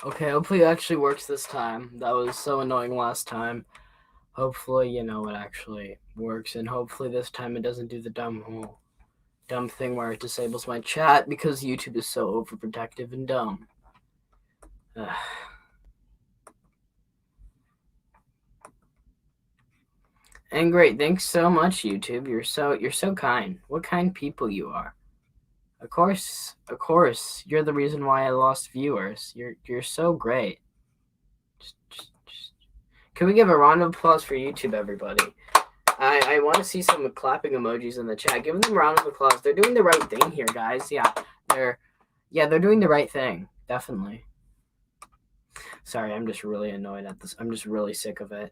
Okay, hopefully it actually works this time. That was so annoying last time. Hopefully, it actually works, and hopefully this time it doesn't do the dumb thing where it disables my chat because YouTube is so overprotective and dumb. Ugh. And great, thanks so much, YouTube. You're so kind. What kind people you are. Of course, you're the reason why I lost viewers. You're so great. Just. Can we give a round of applause for YouTube, everybody? I want to see some clapping emojis in the chat. Give them a round of applause. They're doing the right thing here, guys. They're they're doing the right thing. Definitely. Sorry, I'm just really annoyed at this. I'm just really sick of it.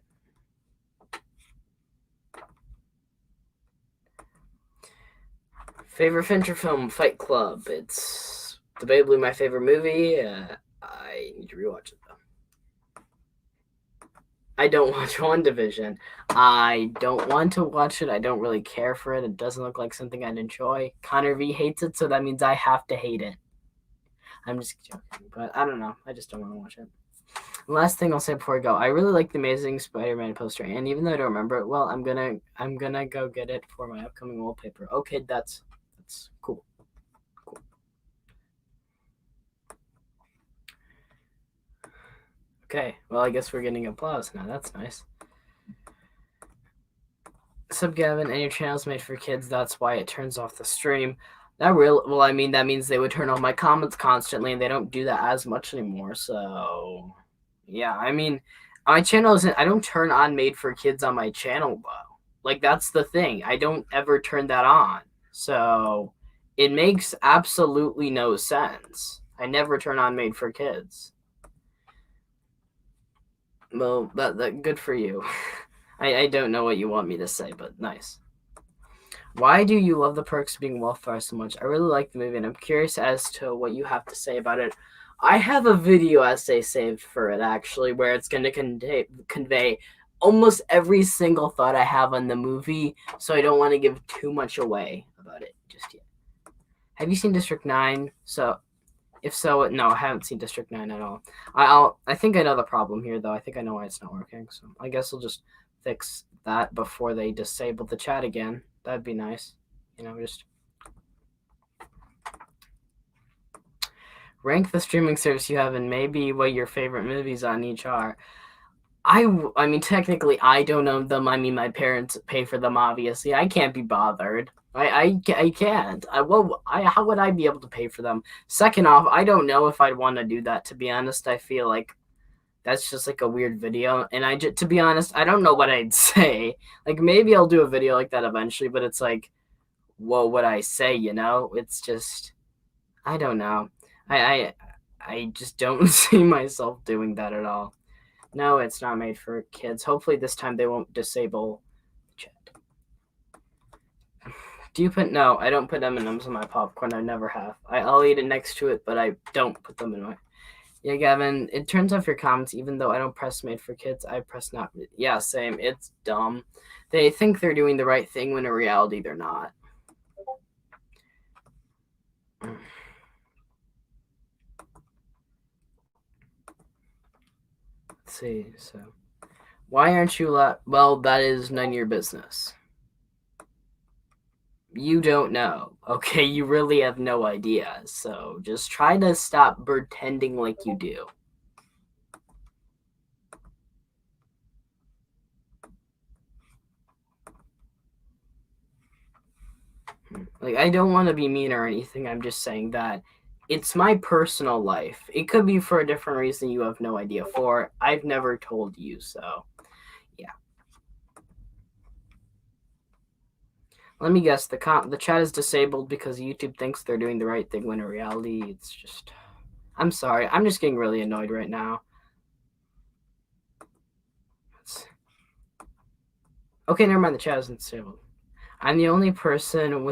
Favorite Fincher film, Fight Club. It's debatably my favorite movie. I need to rewatch it though. I don't watch WandaVision. I don't want to watch it. I don't really care for it. It doesn't look like something I'd enjoy. Connor V hates it, so that means I have to hate it. I'm just joking, but I don't know. I just don't want to watch it. Last thing I'll say before I go, I really like the Amazing Spider-Man poster, and even though I don't remember it well, I'm gonna go get it for my upcoming wallpaper. Okay, that's cool. Okay, well I guess we're getting applause now. That's nice. Sub Gavin, and your channel's made for kids. That's why it turns off the stream. That means they would turn off my comments constantly, and they don't do that as much anymore. So, yeah, I mean, my channel isn't. I don't turn on made for kids on my channel though. Like that's the thing. I don't ever turn that on. So, it makes absolutely no sense. I never turn on made for kids. Well, that good for you. I don't know what you want me to say, but nice. Why do you love The Perks of Being Wallflower so much? I really like the movie, and I'm curious as to what you have to say about it. I have a video essay saved for it, actually, where it's going to convey almost every single thought I have on the movie, so I don't want to give too much away about it just yet. Have you seen District 9? So, if so, no, I haven't seen District 9 at all. I think I know the problem here, though. I think I know why it's not working, so I guess I'll just fix that before they disable the chat again. That'd be nice. Just rank the streaming service you have and maybe what your favorite movies on each are. I mean, technically, I don't own them. I mean, my parents pay for them, obviously. I can't be bothered. I can't. How would I be able to pay for them? Second off, I don't know if I'd want to do that, to be honest. I feel like that's just like a weird video. And to be honest, I don't know what I'd say. Like, maybe I'll do a video like that eventually, but it's like, what would I say, It's just, I don't know. I just don't see myself doing that at all. No, it's not made for kids. Hopefully this time they won't disable chat. Do you put no? I don't put M&Ms in my popcorn. I never have. I'll eat it next to it, but I don't put them in my. Yeah, Gavin. It turns off your comments even though I don't press made for kids. I press not. Yeah, same. It's dumb. They think they're doing the right thing when in reality they're not. Let's see. So, why aren't you well, that is none of your business. You don't know. Okay, you really have no idea. So just try to stop pretending like you do. Like, I don't want to be mean or anything. I'm just saying that it's my personal life. It could be for a different reason you have no idea for. I've never told you, so yeah. Let me guess. The chat is disabled because YouTube thinks they're doing the right thing when in reality it's just. I'm sorry. I'm just getting really annoyed right now. Okay, never mind. The chat isn't disabled. I am the only person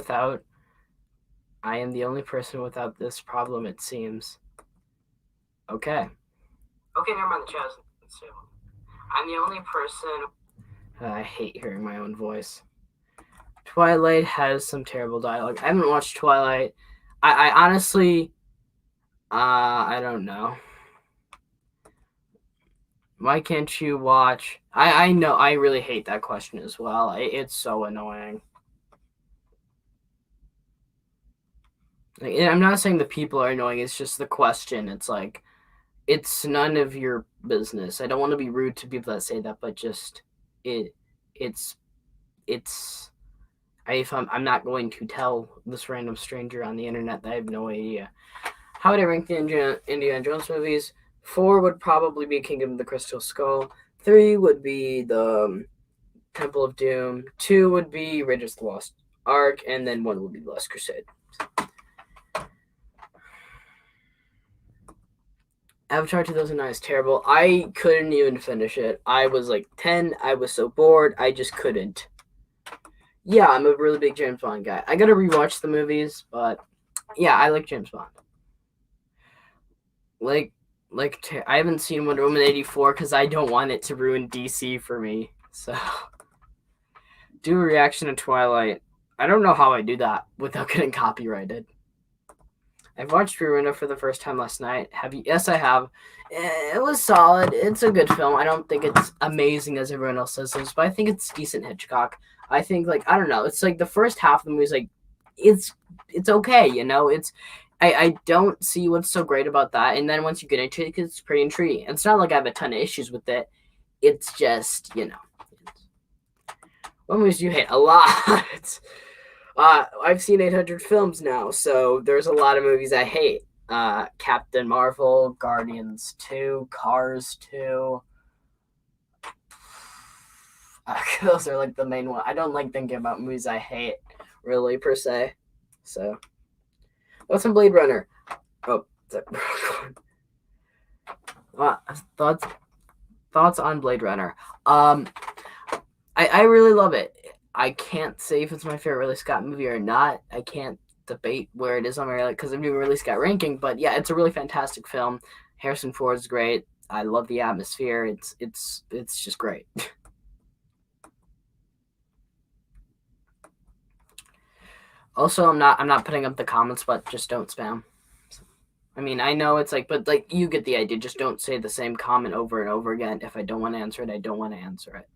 without this problem, it seems. Okay. Okay, never mind. The chat isn't disabled. I'm the only person. I hate hearing my own voice. Twilight has some terrible dialogue. I haven't watched Twilight. I honestly, I don't know. Why can't you watch? I know I really hate that question as well. It's so annoying. Like, and I'm not saying the people are annoying. It's just the question. It's like it's none of your business. I don't want to be rude to people that say that, but just it it's it's if I'm not going to tell this random stranger on the internet that I have no idea. How would I rank the Indiana Jones movies? 4 would probably be Kingdom of the Crystal Skull. 3 would be the Temple of Doom. 2 would be Raiders of the Lost Ark, and then 1 would be The Last Crusade. Avatar 2009 is terrible. I couldn't even finish it. I was like 10. I was so bored. I just couldn't. Yeah, I'm a really big James Bond guy. I gotta rewatch the movies, but yeah, I like James Bond. I haven't seen Wonder Woman 84 because I don't want it to ruin DC for me. So, do a reaction to Twilight. I don't know how I do that without getting copyrighted. I've watched Rewindow for the first time last night. Have you? Yes, I have. It was solid. It's a good film. I don't think it's amazing as everyone else says this, but I think it's decent Hitchcock. I think I don't know. It's like the first half of the movie is like it's okay. I don't see what's so great about that. And then once you get into it, it's pretty intriguing. It's not like I have a ton of issues with it. It's just what movies do you hate? A lot. I've seen 800 films now, so there's a lot of movies I hate. Captain Marvel, Guardians 2, Cars 2. Those are like the main one. I don't like thinking about movies I hate, really, per se. So, what's in Blade Runner? Oh, thoughts on Blade Runner. I really love it. I can't say if it's my favorite Ridley Scott movie or not. I can't debate where it is on my because I'm doing Ridley Scott ranking. But yeah, it's a really fantastic film. Harrison Ford's great. I love the atmosphere. It's just great. Also, I'm not putting up the comments, but just don't spam. I mean, I know it's but you get the idea. Just don't say the same comment over and over again. If I don't want to answer it, I don't want to answer it.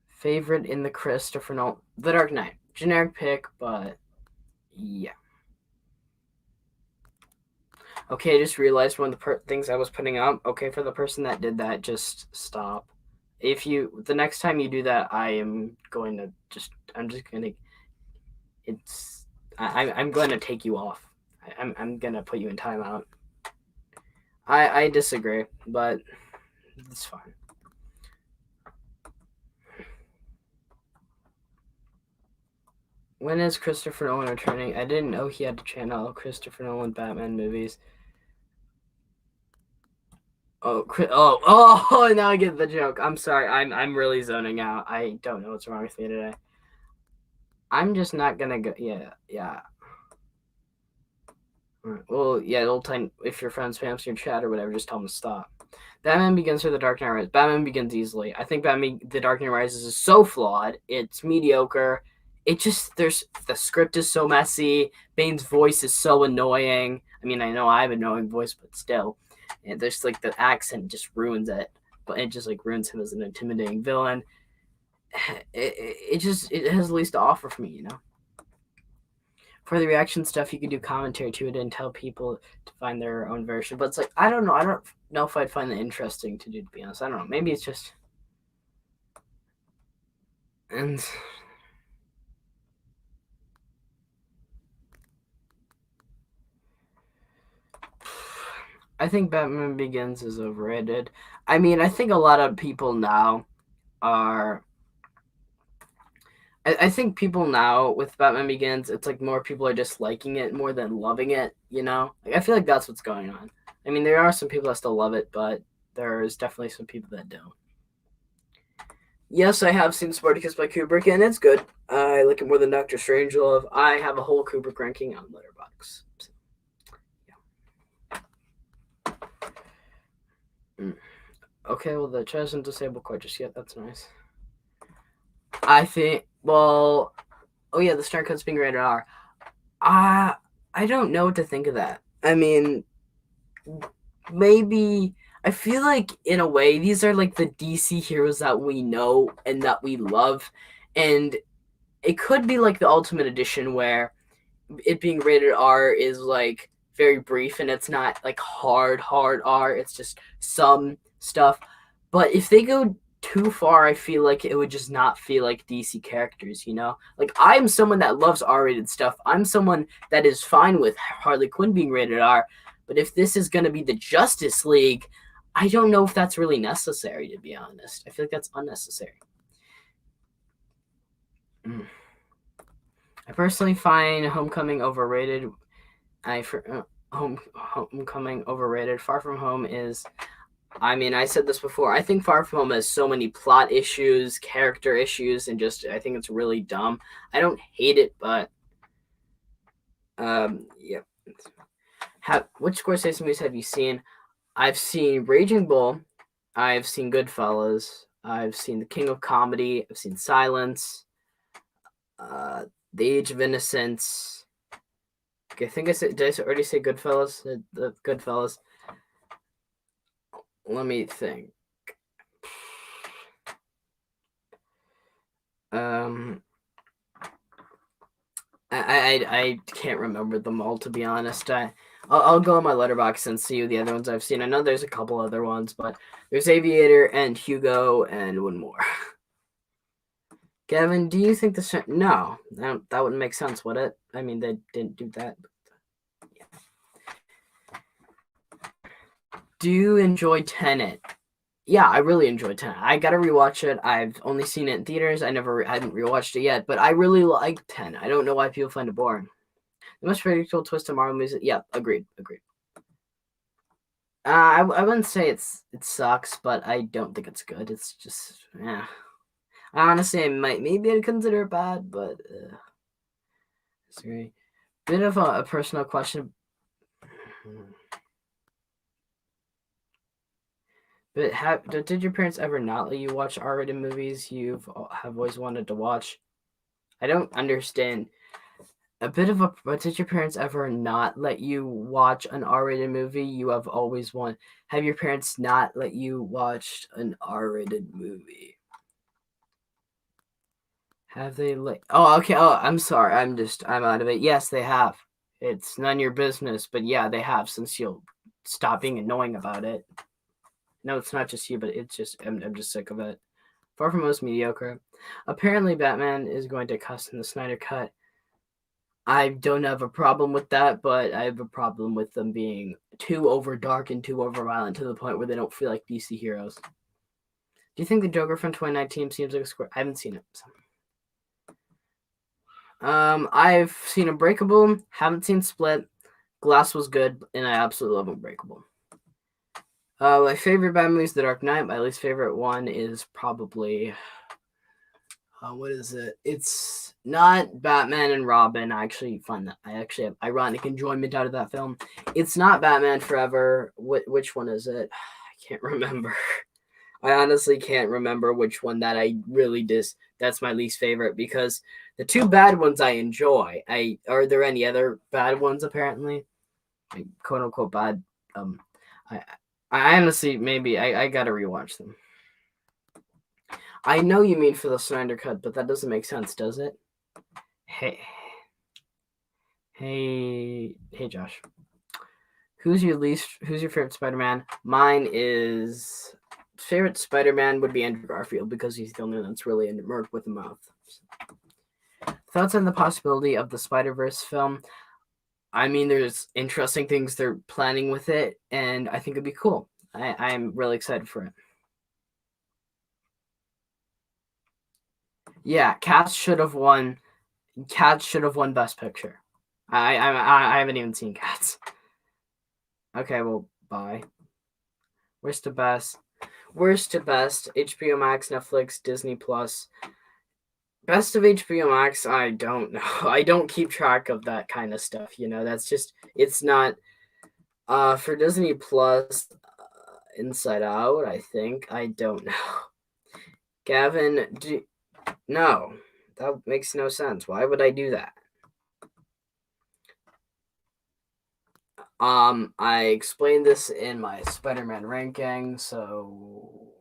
Favorite in the Christopher Nolan, The Dark Knight. Generic pick, but yeah. Okay, I just realized one of the things I was putting up. Okay, for the person that did that, just stop. If the next time you do that, I'm just going to, I'm going to take you off. I'm going to put you in timeout. I disagree, but it's fine. When is Christopher Nolan returning? I didn't know he had a channel. Christopher Nolan Batman movies. Oh! Now I get the joke. I'm sorry. I'm really zoning out. I don't know what's wrong with me today. I'm just not gonna go. Yeah. Well, yeah. Old time. If your friend spams your chat or whatever, just tell them to stop. Batman Begins or The Dark Knight Rises. Batman Begins easily. I think The Dark Knight Rises is so flawed. It's mediocre. The script is so messy. Bane's voice is so annoying. I mean, I know I have an annoying voice, but still. And there's the accent just ruins it. But it just ruins him as an intimidating villain. It has the least to offer for me, For the reaction stuff, you could do commentary to it and tell people to find their own version. But it's I don't know. I don't know if I'd find that interesting to do, to be honest. I don't know. Maybe it's just. And. I think Batman Begins is overrated. I mean, I think a lot of people now are. I think people now with Batman Begins, it's more people are just liking it more than loving it, I feel like that's what's going on. I mean, there are some people that still love it, but there's definitely some people that don't. Yes, I have seen Spartacus by Kubrick, and it's good. I like it more than Doctor Strangelove. I have a whole Kubrick ranking on Letterboxd. So, yeah. Okay, well, the chat isn't disabled quite just yet. That's nice. I think, well, oh yeah, the star code's being rated R. I don't know what to think of that. I mean, maybe I feel like in a way these are like the DC heroes that we know and that we love, and it could be like the Ultimate Edition where it being rated R is like very brief and it's not like hard R. It's just some stuff. But if they go too far, I feel like it would just not feel like DC characters, you know? Like I'm someone that loves R-rated stuff. I'm someone that is fine with Harley Quinn being rated R. But if this is going to be the Justice League, I don't know if that's really necessary, to be honest. I feel like that's unnecessary. I personally find Homecoming overrated. Homecoming overrated. Far From Home is. I mean, I said this before. I think Far From Home has so many plot issues, character issues, and just I think it's really dumb. I don't hate it, but yeah. Which Scorsese movies have you seen? I've seen Raging Bull. I've seen Goodfellas. I've seen The King of Comedy. I've seen Silence. The Age of Innocence. Okay, I think I said. Did I already say Goodfellas? The Goodfellas. Let me think. I can't remember them all, to be honest. I'll go on my letterbox and see the other ones I've seen. I know there's a couple other ones, but there's Aviator and Hugo and one more. Kevin, do you think this? No, that wouldn't make sense, would it? I mean, they didn't do that. Yeah. Do you enjoy Tenet? Yeah, I really enjoyed Tenet. I gotta rewatch it. I've only seen it in theaters. I hadn't rewatched it yet, but I really like Tenet. I don't know why people find it boring. The most predictable twist of Marvel movies. Yeah, agreed. I wouldn't say it sucks, but I don't think it's good. It's just yeah. Honestly, maybe I'd consider it bad, but it's great. Bit of a personal question. But did your parents ever not let you watch R-rated movies have always wanted to watch? I don't understand. But did your parents ever not let you watch an R-rated movie you have always wanted? Have your parents not let you watch an R-rated movie? Have they let? Oh, okay. Oh, I'm sorry. I'm out of it. Yes, they have. It's none of your business, but yeah, they have. Since you'll stop being annoying about it. No, it's not just you, but it's just I'm just sick of it. Far from most mediocre. Apparently, Batman is going to cuss in the Snyder Cut. I don't have a problem with that, but I have a problem with them being too over dark and too over violent to the point where they don't feel like DC heroes. Do you think the Joker from 2019 seems like a square? I haven't seen it. So. I've seen Unbreakable, haven't seen Split. Glass was good, and I absolutely love Unbreakable. My favorite Batman movie is The Dark Knight. My least favorite one is probably what is it? It's not Batman and Robin. I actually have ironic enjoyment out of that film. It's not Batman Forever. Which one is it? I can't remember. I honestly can't remember which one that I really that's my least favorite, because the two bad ones I enjoy. Are there any other bad ones apparently? Like, quote unquote bad. I I honestly maybe I gotta rewatch them. I know you mean for the Snyder Cut, but that doesn't make sense, does it? Hey, Josh. Who's your favorite Spider-Man? Mine is favorite Spider-Man would be Andrew Garfield, because he's the only one that's really in Merc with a mouth. Thoughts on the possibility of the Spider-Verse film? I mean, there's interesting things they're planning with it, and I think it'd be cool. I'm really excited for it. Yeah, Cats should have won. Cats should have won Best Picture. I haven't even seen Cats. Okay, well, bye. Worst to best. Worst to best. HBO Max, Netflix, Disney Plus. Best of HBO Max, I don't know. I don't keep track of that kind of stuff, you know. That's just it's not for Disney Plus Inside Out, I think. I don't know. Gavin, no. That makes no sense. Why would I do that? I explained this in my Spider-Man ranking, so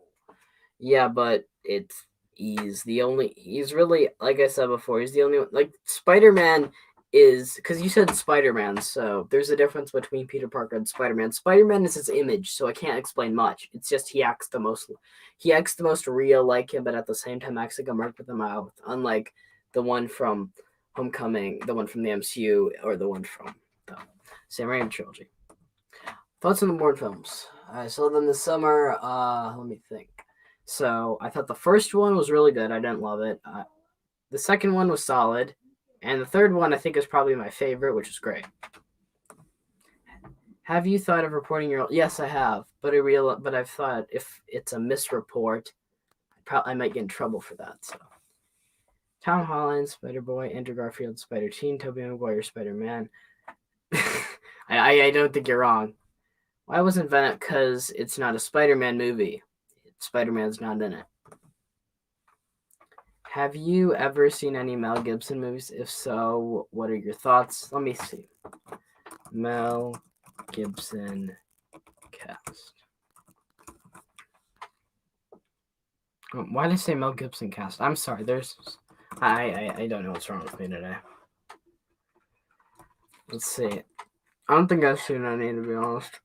yeah, but he's really, like I said before, he's the only one. Like, Spider-Man is, because you said Spider-Man, so there's a difference between Peter Parker and Spider-Man. Spider-Man is his image, so I can't explain much. It's just he acts the most real like him, but at the same time acts like a mark with a mouth, unlike the one from Homecoming, the one from the MCU, or the one from the Sam Raimi trilogy. Thoughts on the Bourne films? I saw them this summer. Let me think. So I thought the first one was really good. I didn't love it. The second one was solid, and the third one I think is probably my favorite, which is great. Have you thought of reporting your? Yes, I have, but I've thought if it's a misreport, I might get in trouble for that. So Tom Holland, Spider Boy, Andrew Garfield, Spider Teen, Tobey Maguire, Spider Man. I don't think you're wrong. Why wasn't Venom? Because it's not a Spider-Man movie. Spider-Man's not in it. Have you ever seen any Mel Gibson movies? If so, what are your thoughts? Let me see. Mel Gibson cast. Why did I say Mel Gibson cast? I'm sorry. I don't know what's wrong with me today. Let's see. I don't think I've seen any, to be honest.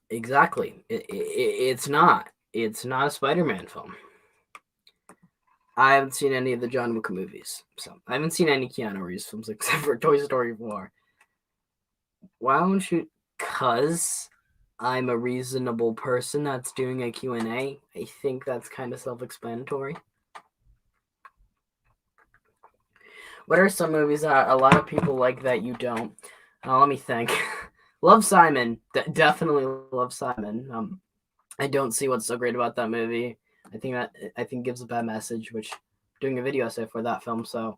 Exactly. It's not. It's not a Spider-Man film. I haven't seen any of the John Wick movies. So I haven't seen any Keanu Reeves films except for Toy Story 4. Why don't you? Because I'm a reasonable person that's doing a Q&A. I think that's kind of self-explanatory. What are some movies that a lot of people like that you don't? Let me think. Love Simon. Definitely love Simon. I don't see what's so great about that movie. I think gives a bad message, which I'm doing a video essay for that film. So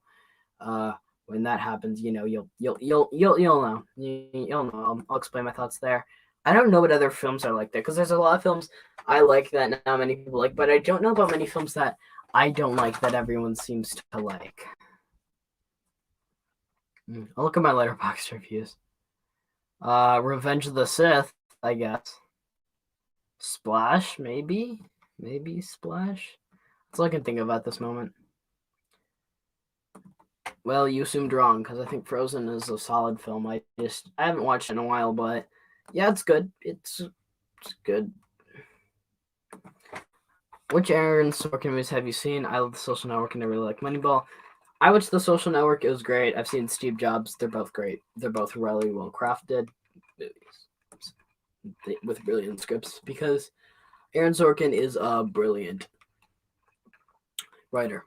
when that happens, you'll know. You'll know. I'll explain my thoughts there. I don't know what other films are like that, because there's a lot of films I like that not many people like, but I don't know about many films that I don't like that everyone seems to like. I'll look at my Letterboxd reviews. Revenge of the Sith, I guess. Splash, maybe Splash. That's all I can think of at this moment. Well, you assumed wrong, because I think Frozen is a solid film. I haven't watched it in a while, but yeah, it's good. It's good. Which Aaron Sorkin movies have you seen? I love The Social Network and I really like Moneyball. I watched The Social Network. It was great. I've seen Steve Jobs. They're both great. They're both really well crafted movies with brilliant scripts, because Aaron Sorkin is a brilliant writer.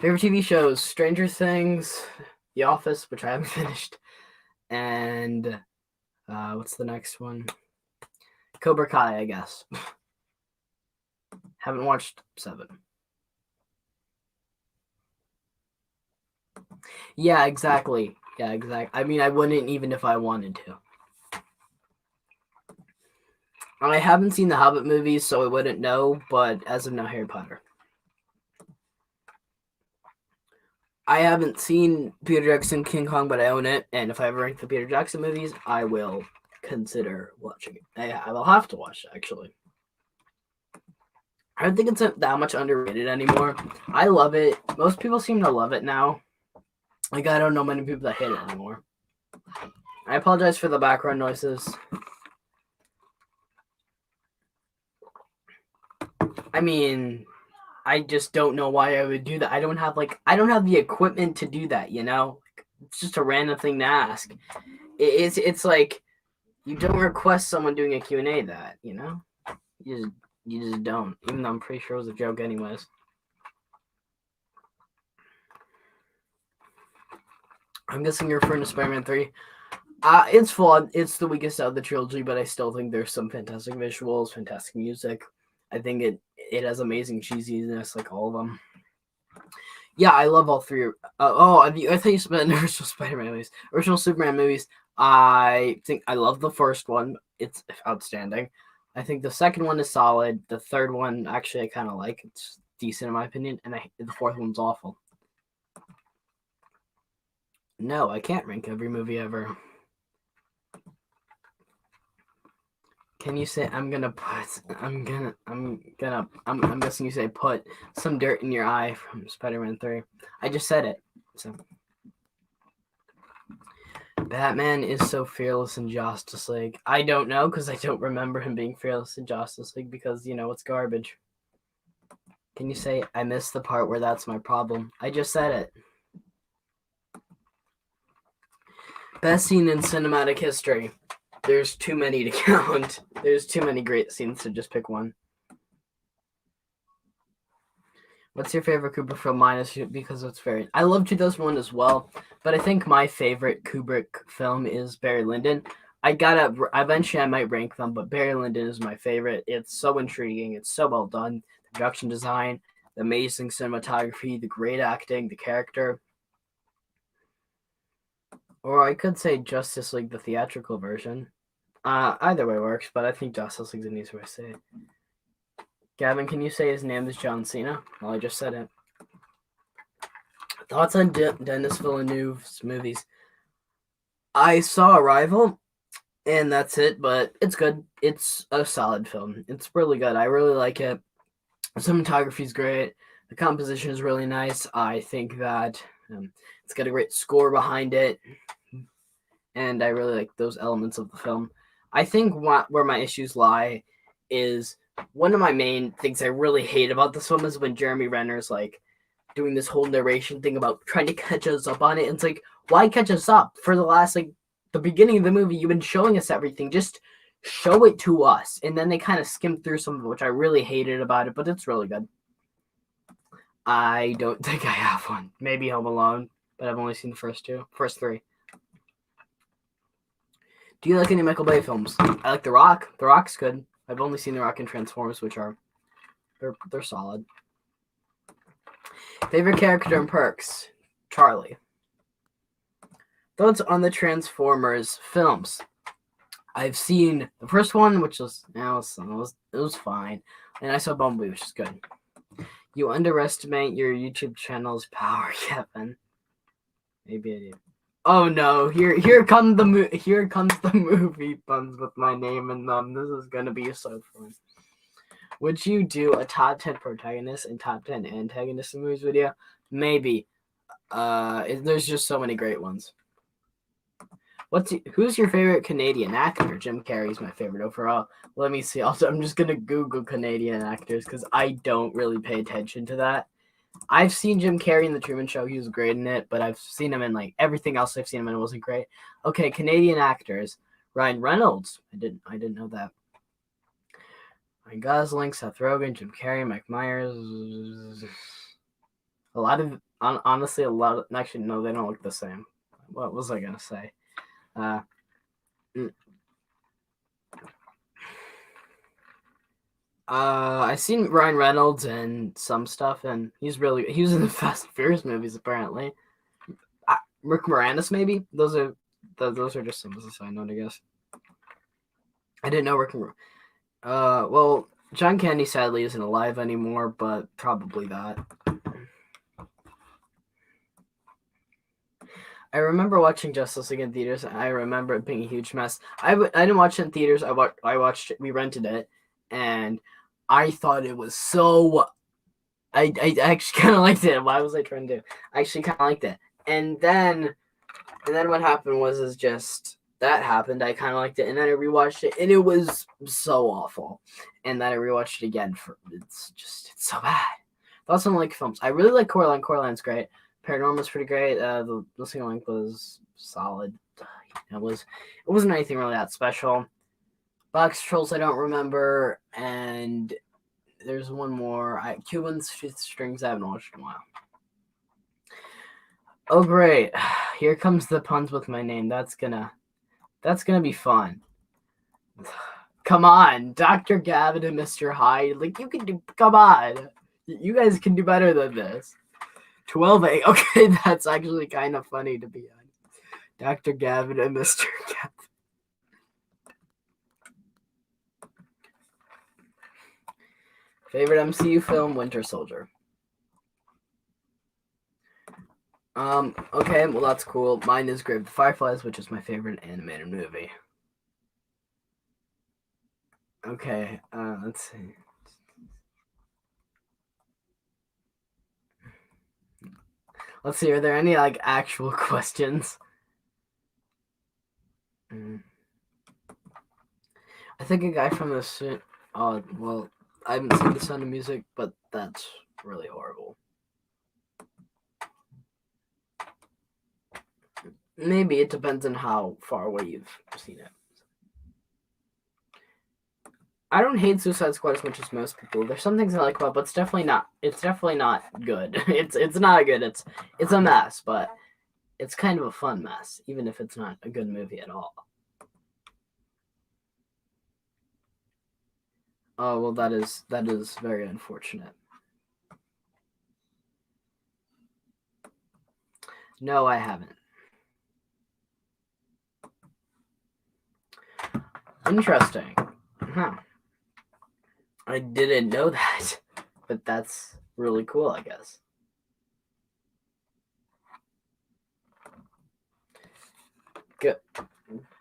Favorite TV shows: Stranger Things, The Office, which I haven't finished, and what's the next one? Cobra Kai, I guess. Haven't watched 7. Yeah, exactly. I mean, I wouldn't even if I wanted to. I haven't seen the Hobbit movies, so I wouldn't know, but as of now, Harry Potter. I haven't seen Peter Jackson King Kong, but I own it, and if I ever rank the Peter Jackson movies, I will consider watching it. I will have to watch it, actually. I don't think it's that much underrated anymore. I love it. Most people seem to love it now. Like, I don't know many people that hate it anymore. I apologize for the background noises. I mean, I just don't know why I would do that. I don't have the equipment to do that, It's just a random thing to ask. It's like you don't request someone doing a Q&A that, You just don't. Even though I'm pretty sure it was a joke anyways. I'm guessing you're referring to Spider-Man 3. It's flawed. It's the weakest out of the trilogy, but I still think there's some fantastic visuals, fantastic music. I think it has amazing cheesiness, like all of them. Yeah, I love all 3. I thought you meant original Spider-Man movies. Original Superman movies. I think I love the first one. It's outstanding. I think the second one is solid. The third one, actually, I kind of like. It's decent in my opinion. And the fourth one's awful. No, I can't rank every movie ever. Can you say I'm guessing you say put some dirt in your eye from Spider-Man 3. I just said it. So Batman is so fearless in Justice League. I don't know because I don't remember him being fearless in Justice League because it's garbage. Can you say I missed the part where that's my problem? I just said it. Best scene in cinematic history. There's too many to count. There's too many great scenes to just pick one. What's your favorite Kubrick film? Minus because it's very. I love 2001 as well, but I think my favorite Kubrick film is Barry Lyndon. Eventually I might rank them, but Barry Lyndon is my favorite. It's so intriguing. It's so well done. The production design, the amazing cinematography, the great acting, the character. Or I could say Justice League, the theatrical version. Either way works, but I think Justice League's an easier way to say it. Gavin, can you say his name is John Cena? Well, I just said it. Thoughts on Denis Villeneuve's movies? I saw Arrival, and that's it, but it's good. It's a solid film. It's really good. I really like it. The cinematography is great. The composition is really nice. I think that it's got a great score behind it, and I really like those elements of the film. I think where my issues lie is one of my main things I really hate about this film is when Jeremy Renner's like doing this whole narration thing about trying to catch us up on it. And it's like, why catch us up? For the last, like, the beginning of the movie, you've been showing us everything. Just show it to us. And then they kind of skimmed through some of it, which I really hated about it, but it's really good. I don't think I have one. Maybe Home Alone, but I've only seen the first three. Do you like any Michael Bay films? I like The Rock. The Rock's good. I've only seen The Rock and Transformers, which are they're solid. Favorite character in Perks? Charlie. Thoughts on the Transformers films? I've seen the first one, which was it was fine, and I saw Bumblebee, which is good. You underestimate your YouTube channel's power, Kevin. Maybe I do. Oh no! Here comes the movie puns with my name in them. This is gonna be so fun. Would you do a top 10 protagonists and top 10 antagonists in movies video? Maybe. There's just so many great ones. Who's your favorite Canadian actor? Jim Carrey's my favorite overall. Let me see. Also, I'm just gonna Google Canadian actors because I don't really pay attention to that. I've seen Jim Carrey in The Truman Show. He was great in it, but I've seen him in like everything else I've seen him in wasn't great. Okay, Canadian actors. Ryan Reynolds. I didn't know that. Ryan Gosling, Seth Rogen, Jim Carrey, Mike Myers. A lot of honestly, actually no, they don't look the same. What was I gonna say? I've seen Ryan Reynolds and some stuff, and he was in the Fast and Furious movies apparently. Rick Moranis maybe. Those are just some as a side note, I guess. I didn't know Rick. Well, John Candy sadly isn't alive anymore, but probably that. I remember watching Justice League in theaters, and I remember it being a huge mess. I didn't watch it in theaters. We rented it, and I thought it was so. I actually kind of liked it. Why was I trying to do? I actually kind of liked it, and then what happened was just that happened. I kind of liked it, and then I rewatched it, and it was so awful. And then I rewatched it again. It's so bad. Thoughts on like films? I really like Coraline. Coraline's great. Paranormal's pretty great. The Missing Link was solid. It wasn't anything really that special. Box Trolls I don't remember, and there's one more. Cuban Strings I haven't watched in a while. Oh great! Here comes the puns with my name. That's gonna be fun. Come on, Dr. Gavin and Mr. Hyde. Like you can do. Come on, you guys can do better than this. 12A. Okay, that's actually kind of funny to be honest. Dr. Gavin and Mr. Gavin. Favorite MCU film? Winter Soldier. Okay, well that's cool. Mine is Grave of the Fireflies, which is my favorite animated movie. Okay, let's see. Let's see, are there any like actual questions? I think a guy from the well, I haven't seen The Sound of Music, but that's really horrible. Maybe it depends on how far away you've seen it. I don't hate Suicide Squad as much as most people. There's some things I like about it, but it's definitely not. It's definitely not good. It's not good. It's a mess, but it's kind of a fun mess, even if it's not a good movie at all. Oh well, that is very unfortunate. No, I haven't. Interesting. Huh. I didn't know that, but that's really cool, I guess.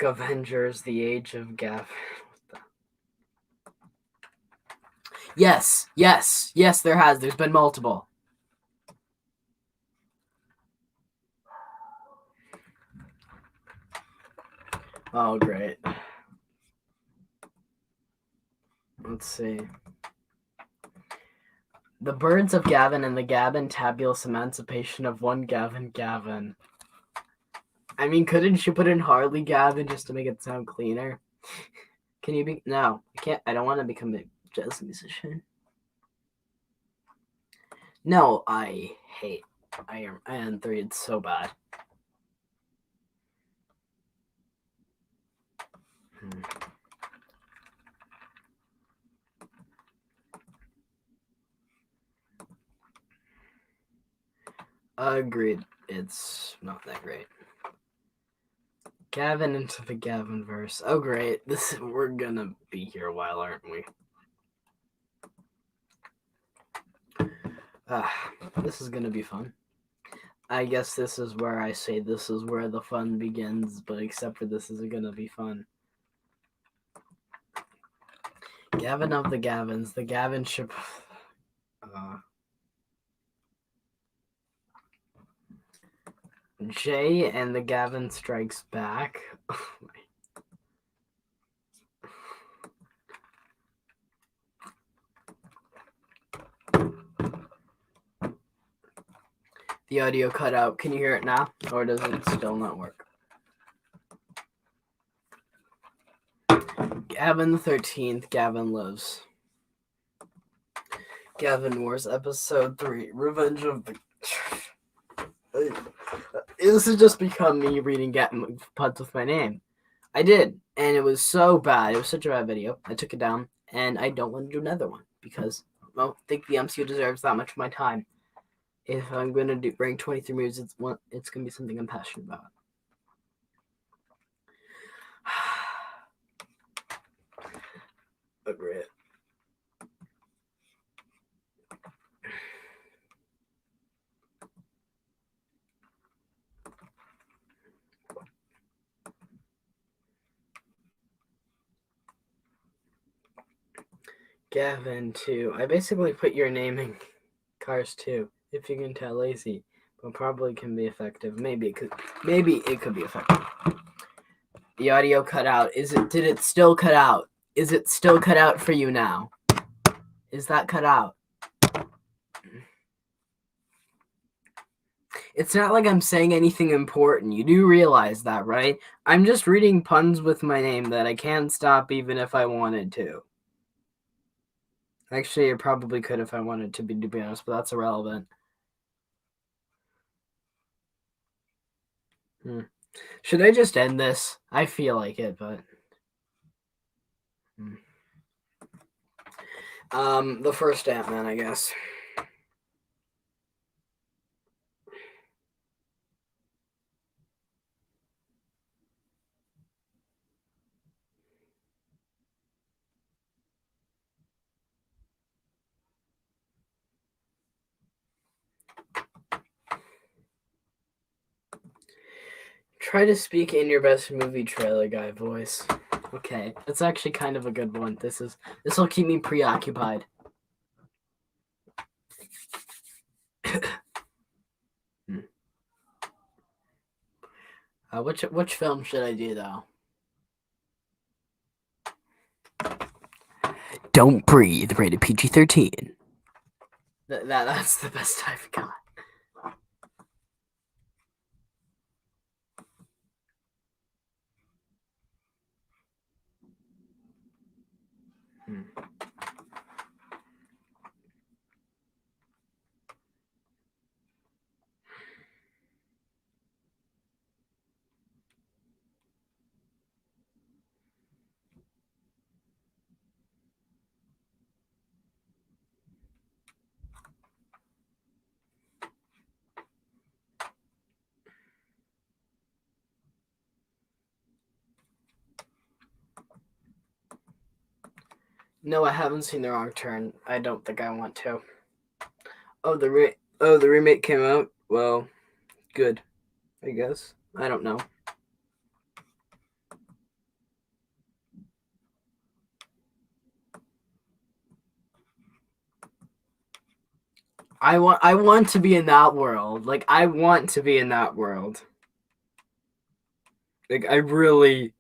Avengers: The Age of Gav. Yes, yes, yes. There has. There's been multiple. Oh, great. Let's see. The Birds of Gavin and the Gavin-Tabulous Emancipation of One Gavin Gavin. I mean, couldn't you put in Harley Gavin just to make it sound cleaner? Can you be? No, I can't. I don't want to become a jazz musician. No, I hate Iron Man 3. It's so bad. Agreed. It's not that great. Gavin into the Gavin verse. Oh great. We're gonna be here a while, aren't we? This is gonna be fun. I guess this is where I say this is where the fun begins, but except for this is gonna be fun. Gavin of the Gavins, the Gavin ship. Jay and the Gavin Strikes Back. The audio cut out. Can you hear it now? Or does it still not work? Gavin the 13th, Gavin Lives. Gavin Wars, Episode 3, Revenge of the... This has just become me reading Gavin puns with my name. I did, and it was so bad. It was such a bad video. I took it down, and I don't want to do another one because I don't think the MCU deserves that much of my time. If I'm going to rank 23 movies, it's going to be something I'm passionate about. Agree. Gavin 2. I basically put your name in Cars 2. If you can tell, lazy, but probably can be effective. Maybe it could be effective. The audio cut out. Did it still cut out? Is it still cut out for you now? Is that cut out? It's not like I'm saying anything important. You do realize that, right? I'm just reading puns with my name that I can't stop even if I wanted to. Actually, I probably could if I wanted to be honest, but that's irrelevant. Should I just end this? I feel like it, but... The first Ant-Man, I guess. Try to speak in your best movie trailer guy voice. Okay, that's actually kind of a good one. This will keep me preoccupied. Which film should I do though? Don't Breathe, rated PG-13. That's the best I've got. No, I haven't seen The Wrong Turn. I don't think I want to. Oh, the remake came out. Well, good, I guess. I don't know. I want to be in that world. Like I want to be in that world. Like I really.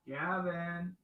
Gavin.